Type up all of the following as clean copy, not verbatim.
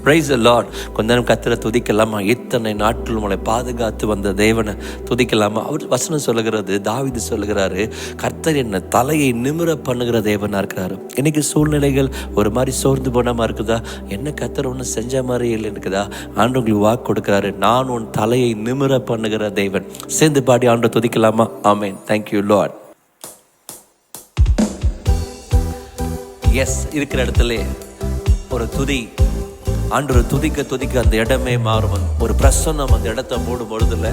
Praise the Lord. கொஞ்ச நேரம் கர்த்தரை துதிக்கலாமா? இத்தனை நாட்கள் உங்களை பாதுகாத்து வந்த தேவனை துதிக்கலாமா? அவர் வசனம் சொல்லுகிறது, தாவீது சொல்லுகிறாரு, கர்த்தர் என்ன தலையை நிமிர பண்ணுகிற தேவனா இருக்கிறாரு. இன்னைக்கு சூழ்நிலைகள் ஒரு மாதிரி சோர்ந்து போனாமா இருக்குதா? என்ன கர்த்தர் ஒன்று செஞ்ச மாதிரி இல்லை இருக்குதா? ஆண்டு உங்களுக்கு வாக்கு கொடுக்கிறாரு, நான் உன் தலையை நிமிர பண்ணுகிற தேவன். சேர்ந்து பாடி ஆண்டு துதிக்கலாமா? ஆமென். Thank you lord. எஸ், இருக்கிற இடத்துல ஒரு துதி, ஆண்டவரை துதிக்க அந்த இடமே மாறும். ஒரு பிரசன்னம் அந்த இடத்தை மூடும் பொழுதுல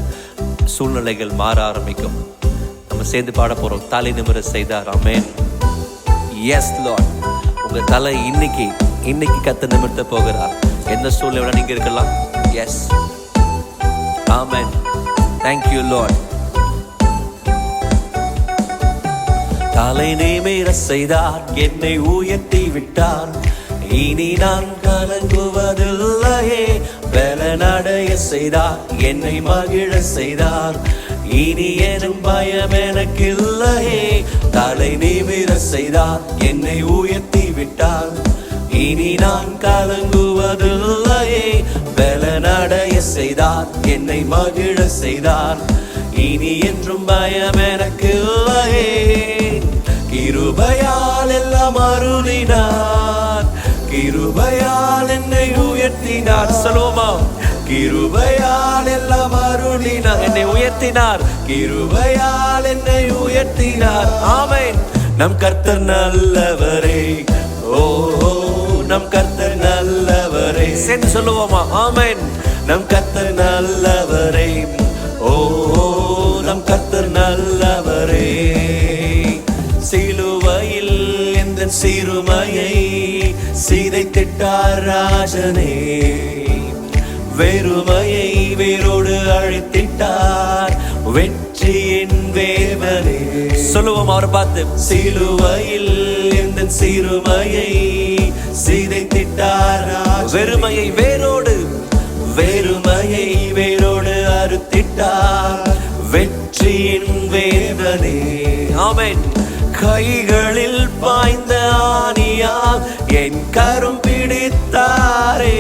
சூழ்நிலைகள் மாற ஆரம்பிக்கும். நம்ம சேர்ந்து பாட போறோம். தலை நிமிர செய்தார். ஆமென். Yes lord. உங்க தலை இன்னைக்கு கத்த நிமிர்த்த போகிறார். எந்த சூழ்நிலை நீங்க இருக்கலாம். Yes, amen. Thank you lord. தலை நிமிர செய்தார், என்னை உயர்த்தி விட்டார், இனி நான் கலங்குவதில்லையே. பலனடைய செய்தார், என்னை மகிழ செய்தார், இனி எனும் பயம் எனக்கு இல்லையே. தலை நிமிர செய்தார், என்னை உயர்த்தி விட்டார், இனி நான் கலங்குவதில்லையே. பலனடைய செய்தார், என்னை மகிழ செய்தார், இனி என்றும் பயம் எனக்கு இல்லையே. கிருபையால் எல்லாம் அருளினார், கிருபையால் என்னை உயர்த்தினார். சொல்லுவோமா? கிருபையால் எல்லாம் அருளினார், என்னை உயர்த்தினார், கிருபையால் என்னை உயர்த்தினார். ஆமென். நம் கர்த்தர் நல்லவரே, ஓ நம் கர்த்தர் நல்லவரே. சேர்ந்து சொல்லுவோமா? ஆமென். நம் கர்த்தர் நல்லவரே, ஓ நம் கர்த்தர் நல்லவரே. சிலுவையில் எந்த சிறுமையை சிதைத்திட்டார் ராஜனே, வெறுமையை வேரோடு அழித்திட்டார் வெற்றியின் வேவனே. சொல்லுவோம் அவரை பார்த்து. சிலுவையில் எந்த சிறுமையை சிதைத்திட்டார், வெறுமையை வேரோடு அறுத்திட்டார் வெற்றியின் வேவனே. ஆமென். கைகளில் பாய்ந்த ஆணியால் என் கரம் பிடித்தாரே,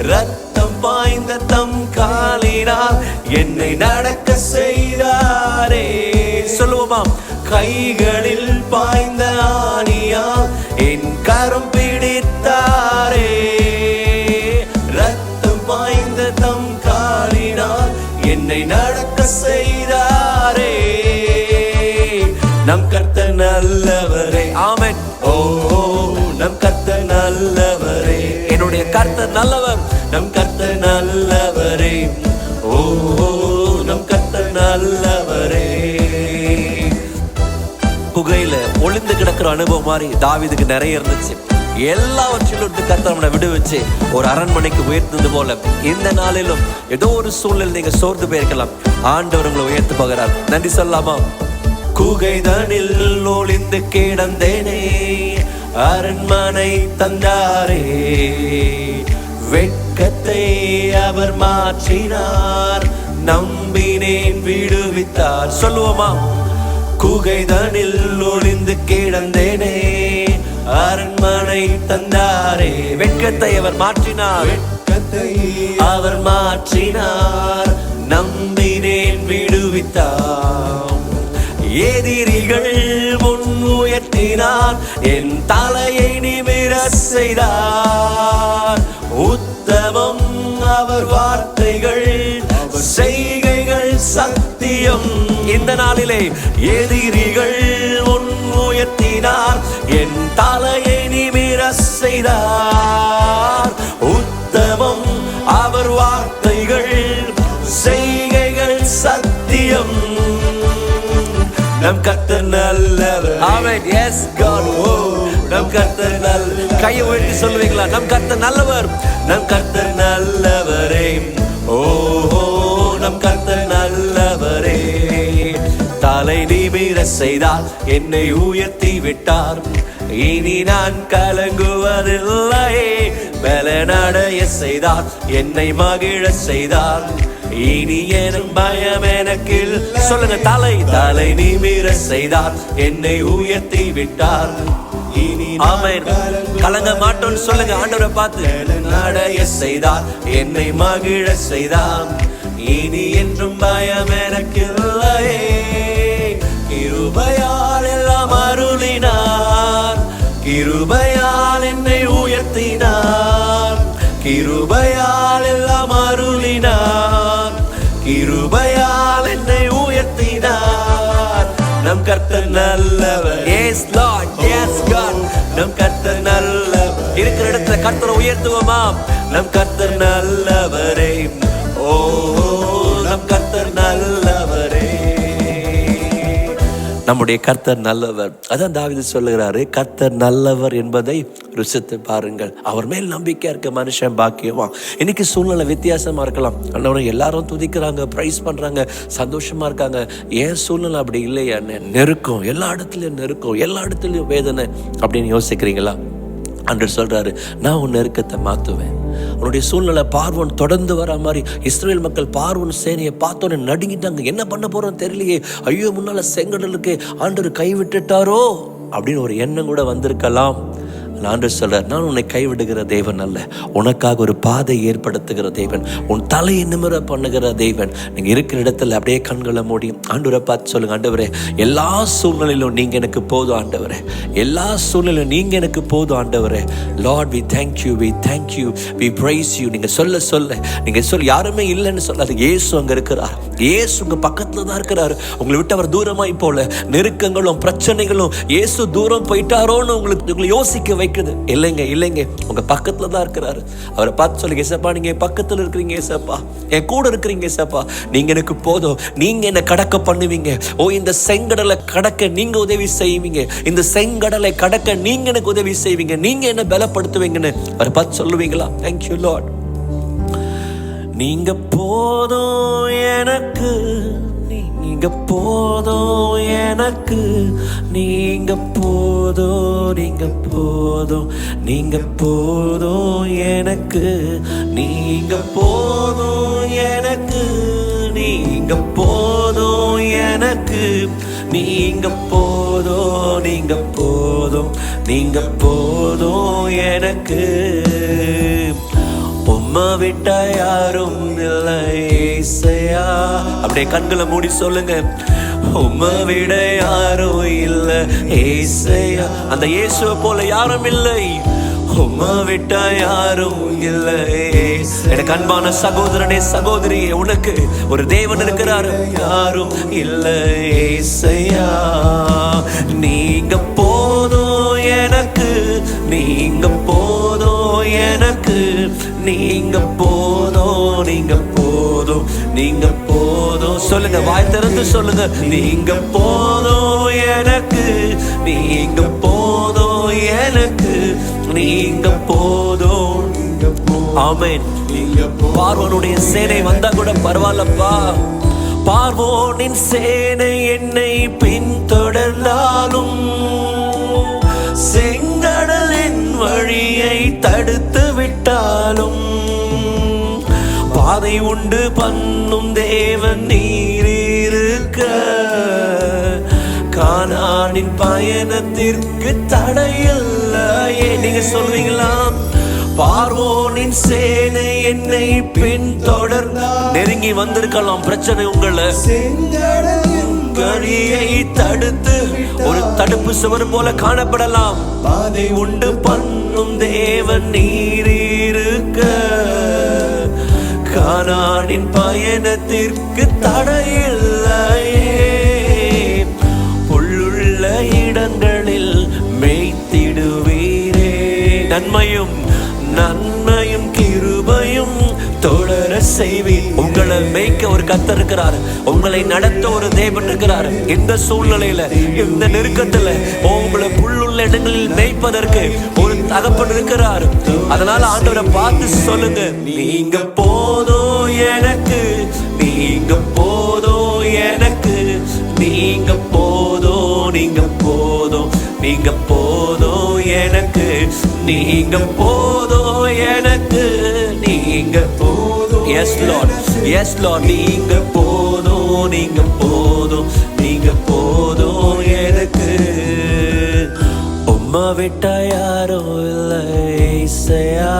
ரத்தம் பாய்ந்த தம் காலினால் என்னை நடக்க செய்தாரே. சொல்லுவோமா? கைகளில் பாய்ந்த ஆணியால் என் கரம் பிடித்தாரே, ரத்தம் பாய்ந்த தம் காலினால் என்னை நடக்க செய்தாரே. நம் கர்த்தர் நல்லவரே. ஆமென். ஓ நம் கர்த்தர் நல்லவரே. என்னுடைய கர்த்தர் நல்லவர். நம் கர்த்தர் நல்லவரே, ஓ நம் கர்த்தர் நல்லவரே. குகையில ஒளிந்து கிடக்கிற அனுபவம் மாதிரி தாவீதுக்கு நிறைய இருந்துச்சு. எல்லாவற்றிலும் கர்த்தர் நம்மளை விடுவிச்சு ஒரு அரண்மனைக்கு உயர்த்தது போல இந்த நாளிலும் ஏதோ ஒரு சூழ்நிலை நீங்க சோர்ந்து போயிருக்கலாம். ஆண்டவர் உங்களை உயர்த்து போகிறார். நன்றி சொல்லாமா? குகைதனில் ஒளிந்து கிடந்தேனே, அரண்மனை தந்தாரே, வெட்கத்தை அவர் மாற்றினார், நம்பினேன் விடுவித்தார். சொல்லுவோமா? குகைதனில் ஒளிந்து கிடந்தேனே, அரண்மனை தந்தாரே, வெட்கத்தை அவர் மாற்றினார், அவர் மாற்றினார், நம்பினேன் விடுவித்தார். எதிரிகள் முன் உயர்த்தினார், என் தலையை நிமிர செய்தார். உத்தமம் அவர் வார்த்தைகள், செய்கைகள் சத்தியம். இந்த நாளிலே எதிரிகள் முன் உயர்த்தினார், என் தலையை நிமிர செய்தார். உத்தமம் அவர் வார்த்தைகள், செய்கைகள் சத்தியம். நம் கர்த்தர் நல்லவர். ஆமென். S God. ஓ நம் கர்த்தர் நல்லவர். கையை உயர்த்தி சொல்லுவீங்களா? நம் கர்த்தர் நல்லவர். நம் கர்த்தர் நல்லவரே, ஓ நம் கர்த்தர் நல்லவரே. தலை நிமிர செய்தார், என்னை உயர்த்தி விட்டார், இனி நான் கலங்குவதில்லை. பலனடைய செய்தார், என்னை மகிழ செய்தார், இனி எனும் பயம் எனக்கு சொல்லுங்க. தலை தலை நிமிர செய்தார், என்னை உயர்த்தி விட்டார். ஆமென். கலங்க மாட்டோம்னு சொல்லுங்க. ஆண்டவரை பார்த்து நடைய செய்தார், என்னை மகிழ செய்தார். இனி என்றும் பயம் எனக்கு இல்லையே. கிருபையால் எல்லாம் அருளினார், கிருபையால் என்னை உயர்த்தினார். கிருபையால் எல்லாம் அருளினார், கிருபையால் என்னை உயர்த்தினார். நம் கர்த்தர் நல்லவர். Yes Lord, yes God. நம் கர்த்தர் நல்லவர். இருக்கிற இடத்துல கர்த்தரை உயர்த்துவோமா? நம் கர்த்தர் நல்லவரே. ஓ நம் கர்த்தர் நல்லவரே. நம்முடைய கர்த்தர் நல்லவர். அதான் தாவீது சொல்லுகிறாரு, கர்த்தர் நல்லவர் என்பதை ருசித்து பாருங்கள். அவர் மேல் நம்பிக்கை இருக்க மனுஷன் பாக்கியவான். இன்னைக்கு சூழ்நிலை வித்தியாசமா இருக்கலாம். ஆண்டவரை எல்லாரும் துதிக்கிறாங்க, பிரைஸ் பண்றாங்க, சந்தோஷமா இருக்காங்க. ஏன் சூழ்நிலை அப்படி இல்லையா? நெருக்கம், எல்லா இடத்துலயும் நெருக்கம், எல்லா இடத்துலயும் வேதனை அப்படின்னு யோசிக்கிறீங்களா? ஆண்டவர் சொல்றாரு, நான் உன் நெருக்கத்தை மாத்துவேன். உன்னுடைய சூழ்நிலை பார்வோன் தொடர்ந்து வர மாதிரி இஸ்ரேல் மக்கள் பார்வோன் சேனையை பார்த்தோன்னு நடுங்கிட்டாங்க. என்ன பண்ண போறோம் தெரியலையே, ஐயோ முன்னால செங்கடலுக்கு ஆண்டவர் கைவிட்டுட்டாரோ அப்படின்னு ஒரு எண்ணம் கூட வந்திருக்கலாம். ஆண்டவர் சொல்றார், நான் உன்னை கைவிடுகிற தேவன் அல்ல, உனக்காக ஒரு பாதை ஏற்படுத்துகிற தேவன், உன் தலையை நிமிர பண்ணுகிற தேவன். நீங்க இருக்கிற இடத்துல அப்படியே கண்களை மூடி ஆண்டவரை பார்த்து சொல்லுங்க, ஆண்டவரே எல்லா சூழ்நிலையிலும் நீங்க எனக்கு போதும் ஆண்டவரே, எல்லா சூழ்நிலையிலும் நீங்க எனக்கு போதும் ஆண்டவரே. Lord we thank you, we thank you, we praise you. நீங்க சொல்ல நீங்க யாருமே இல்லைன்னு சொல்லாது. இயேசு அங்க இருக்கிறார், இயேசு உங்க பக்கத்துல தான் இருக்கிறார். உங்களை விட்டு அவர் தூரமாய் போல. நெருக்கங்களும் பிரச்சனைகளும் இயேசு தூரம் போயிட்டாரோன்னு உங்களை யோசிக்க வைக்குது. இல்லைங்க, உங்க பக்கத்துல தான் இருக்கிறாரு. அவரை பார்த்து சொல்லுங்க, ஏசப்பா நீங்க பக்கத்துல இருக்கிறீங்க, ஏசப்பா என் கூட இருக்கிறீங்க, ஏசப்பா நீங்க எனக்கு போதும், நீங்க என்ன கடக்க பண்ணுவீங்க. ஓ இந்த செங்கடலை கடக்க நீங்க உதவி செய்வீங்க, இந்த செங்கடலை கடக்க நீங்க எனக்கு உதவி செய்வீங்க, நீங்க என்ன பலப்படுத்துவீங்கன்னு அவரை பார்த்து சொல்லுவீங்களா? Thank you Lord. நீங்க போதும் எனக்கு, நீங்க போதும் எனக்கு, நீங்க போதும், நீங்க போதும், நீங்க போதும் எனக்கு, நீங்க போதும் எனக்கு, நீங்க போதும் எனக்கு, நீங்க போதும், நீங்க போதும், நீங்க போதும் எனக்கு. உம்மை விட்ட யாரும் இல்லை ஏசையா. அப்படியே கண்களை மூடி சொல்லுங்க, உம்மை விட யாரும் இல்லை ஏசையா. அந்த இயேசுவை போல யாரும் இல்லை, உம்மை விட்ட யாரும் இல்லை. எனக்கு அன்பான சகோதரனே சகோதரியே, உனக்கு ஒரு தேவன் இருக்கிறார், யாரும் இல்லை ஏசையா. நீங்க போதும் எனக்கு, நீங்க போதும் எனக்கு, நீங்க போதும், நீங்க போதும், நீங்க போதும். சொல்லுங்க, வாய் திறந்து சொல்லுங்க, நீங்க போதும் எனக்கு, நீங்க போதும் எனக்கு, நீங்க போதும். ஆமென். பார்வோனுடைய சேனை வந்தா கூட பரவாயில்லப்பா. பார்வோனின் சேனை என்னை பின்தொடர்ந்தாலும் செங்கடலின் வழியை தடுத்து விட்டாலும் பாதை உண்டு பண்ணும் தேவன் நீர் இருக்க, கானானின் பயணத்திற்கு தடையில்லையே. நீங்க சொல்றீங்களா? பார்வோனின் சேனை என்னை பின்தொடர்ந்தா, நெருங்கி வந்திருக்கலாம் பிரச்சனை உங்களை, வழியை தடுத்து ஒரு தடுப்பு சுவர் போல காணப்படலாம். பாதை உண்டு பண்ணும் தேவன் நீர் இருக்க, கானானின் பயணத்திற்கு தடையில்லையே. புல்லுள்ள இடங்களில் மேய்த்திடுவீரே. நன்மையும் நன்மையும் கிருபையும் தொடர செய்வீர். உங்களை மேய்க்க ஒரு கர்த்தர் இருக்கிறார், உங்களை நடத்த ஒரு தேவன் இருக்கிறார். இந்த சூழ்நிலையில, இந்த நெருக்கத்துல உங்களை புல்லுள்ள இடங்களில் மேய்ப்பதற்கு ஒரு தகப்பன் இருக்கிறார். அதனால ஆண்டவரை பார்த்து சொல்லுங்க, நீங்க போதும் எனக்கு, நீங்க போதும் எனக்கு, நீங்க போதும், நீங்க போதும், நீங்க போதும் எனக்கு, நீங்க போதும் எனக்கு, நீங்க போதும் எஸ் லார்ட், எஸ் லார்ட். நீங்க போதும், நீங்க போதும், நீங்க போதும் எனக்கு. உம்மை விட்டா யாரும் இல்லை இசையா,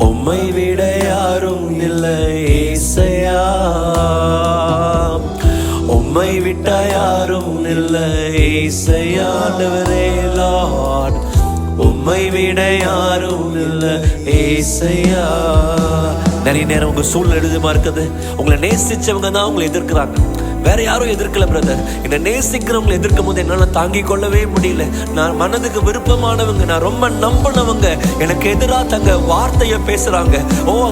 உம்மை விட யாரும் இல்லை இசையா, உம்மை விட்டா யாரும் இல்லை இசையா. ஆண்டவரே லார்ட், உம்மை விட யாரும் இல்லை இசையா. நிறைய நேரம் உங்க சூழ்நிலை எழுதுமா இருக்குது. உங்களை நேசிச்சவங்க தான் உங்களை எதிர்க்கிறாங்க, வேற யாரும் எதிர்க்கல பிரதர். என்னை நேசிக்கிறவங்களை எதிர்க்கும் போது என்னால தாங்கிக் கொள்ளவே முடியல. நான் மனதுக்கு விருப்பமானவங்க, நான் ரொம்ப நம்பினவங்க எனக்கு எதிராக தங்க வார்த்தையை பேசுறாங்க.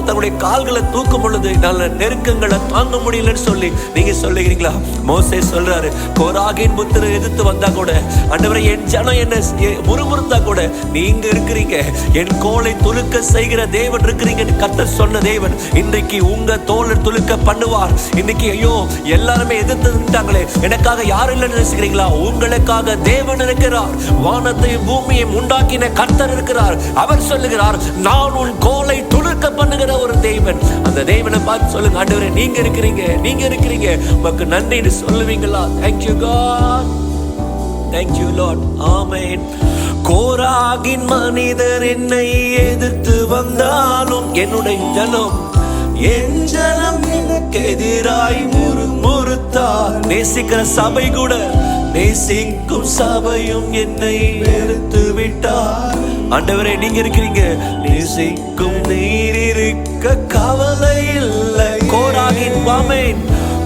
தன்னுடைய கால்களை தூக்கும் பொழுது என்னால நெருக்கங்களை தாங்க முடியலன்னு சொல்லி நீங்க சொல்லுகிறீங்களா? மோசே சொல்றாரு, கோராகின் புத்திர எதிர்த்து வந்தா கூட, ஆண்டவரே என் ஜனம் என்ன முறுமுறுத்தா கூட நீங்க இருக்கிறீங்க, என் கோலை துலுக்க செய்கிற தேவன் இருக்கிறீங்கன்னு கர்த்தர் சொன்ன தேவன் இன்றைக்கு உங்க தோலை துலுக்க பண்ணுவார். இன்னைக்கு ஐயோ எல்லாருமே எதிர்த்துட்டாங்களே, எனக்காக யாரும் இல்லைன்னு நினைச்சுக்கிறீங்களா? உங்களுக்காக தேவன் இருக்கிறார். வானத்தையும் பூமியையும் உண்டாக்கின கர்த்தர் இருக்கிறார். அவர் சொல்லுகிறார், நான் உன் கோலை துளுக்க பண்ணுகிற ஒரு தேவன். அந்த தேவனை பார்த்து சொல்லுங்க, ஆண்டவரே நீங்க இருக்கிறீங்க, நீங்க இருக்கிறீங்க, உங்களுக்கு நன்றின்னு சொல்லுவீங்களா? Thank you God, thank you Lord, amen. கோராகின் மனிதர் என்னை எதிர்த்து வந்தாலும் என்னுடைய ஜனம், என் ஜனம் எனக்கு எதிராய் முறுமுறுத்தார். நேசிக்கிற சபை கூட, நேசிக்கும் சபையும் என்னை வெறுத்து விட்டார். ஆண்டவரே நீங்க இருக்கிறீங்க, நேசிக்கும் நீர் இருக்க கவலை இல்லை. கோராகின் ஆமென்,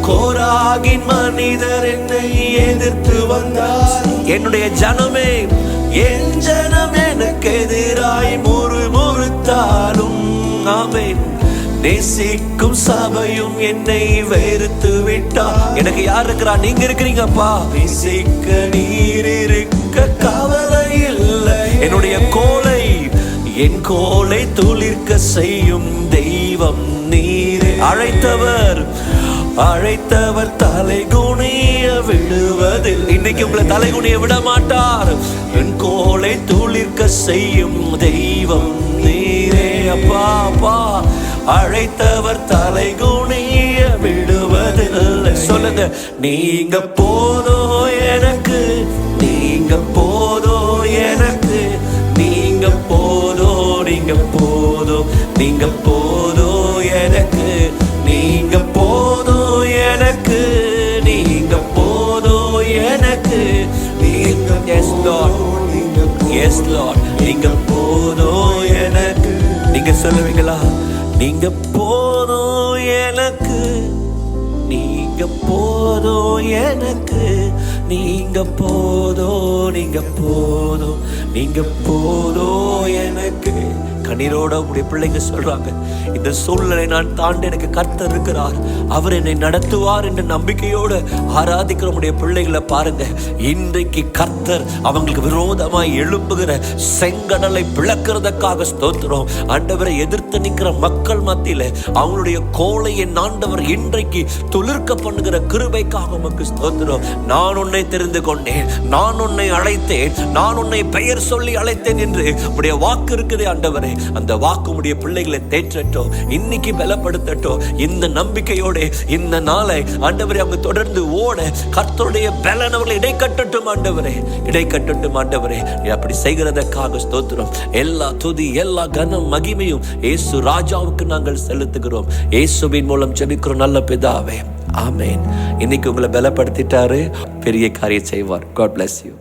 கோராகின் மனிதர் என்னை எதிர்த்து வந்தார். என்னுடைய ஜனமே, என் ஜனம் எனக்கு எதிராய் முறுமுறுத்தாலும் ஆமென், நேசிக்கும் சபையும் என்னை வெறுத்து விட்டா. எனக்கு யார் இருக்கிறா? நீங்க இருக்கிறீங்கப்பா. நேசிக்க நீர் இருக்க கவலை இல்லை. என்னுடைய கோலை, என் கோலை துளிர்க்க செய்யும் தெய்வம் நீரே. அழைத்தவர், அழைத்தவர் தலைகுனிய விடுவதில். இன்னைக்கு உங்களை தலைகுனிய விட மாட்டார். என் கோலை துளிர்க்க செய்யும் தெய்வம் நீரே. அப்பா அப்பா, அழைத்தவர் தலைகுனிய விடுவதில்லை. சொல்லுங்க, நீங்க போதோ எனக்கு, நீங்க போதோ எனக்கு, நீங்க போதோ, நீங்க போதோ, நீங்க போதோ எனக்கு, நீங்க போதோ எனக்கு, நீங்க போதோ எனக்கு, நீங்க எஸ் லார்ட், எஸ் லார்ட், நீங்க போதோ எனக்கு. நீங்க சொல்லுவீங்களா? நீங்க போதும் எனக்கு, நீங்க போதும் எனக்கு, நீங்க போதும், நீங்க போதும், நீங்க போதும் எனக்கு. கண்ணீரோட உங்களுடைய பிள்ளைங்க சொல்றாங்க, இந்த சூழ்நிலை நான் தாண்டி எனக்கு கர்த்தர் இருக்கிறார், அவர் என்னை நடத்துவார் என்ற நம்பிக்கையோடு ஆராதிக்கிற உங்களுடைய பிள்ளைகளை பாருங்க. இன்றைக்கு கர்த்தர் அவங்களுக்கு விரோதமாய் எழுப்புகிற செங்கடலை பிளக்கிறதுக்காக ஸ்தோத்திரம். ஆண்டவரை எதிர்த்து நிற்கிற மக்கள் மத்தியில அவங்களுடைய கோலையை ஆண்டவர் இன்றைக்கு துளிர்க்க பண்ணுகிற கிருபைக்காக உமக்கு ஸ்தோத்திரம். நான் உன்னை தெரிந்து கொண்டேன், நான் உன்னை அழைத்தேன், நான் உன்னை பெயர் சொல்லி அழைத்தேன் என்று உடைய வாக்கு இருக்குது ஆண்டவரே. அந்த வாக்கு உடைய பிள்ளைகளை தேற்றட்டும், இன்னைக்கு பலப்படுத்தட்டும். இந்த நம்பிக்கையோட இந்த நாளை ஆண்டவரே அவங்க தொடர்ந்து ஓட கர்த்தருடைய பலன் அவர்களை இடை கட்டட்டும் ஆண்டவரே, இடை கட்டட்டும் ஆண்டவரே. அப்படி செய்கிறதற்காக ஸ்தோத்திரம். எல்லா துதி, எல்லா கனம், மகிமையும் இயேசு ராஜாவுக்கு நாங்கள் செலுத்துகிறோம். இயேசுவின் மூலம் ஜெபிக்கிறோம் நல்ல பிதாவே, ஆமென். இன்னைக்கு உங்களை பலப்படுத்திட்டாரு, பெரிய காரியம் செய்வார். God bless you.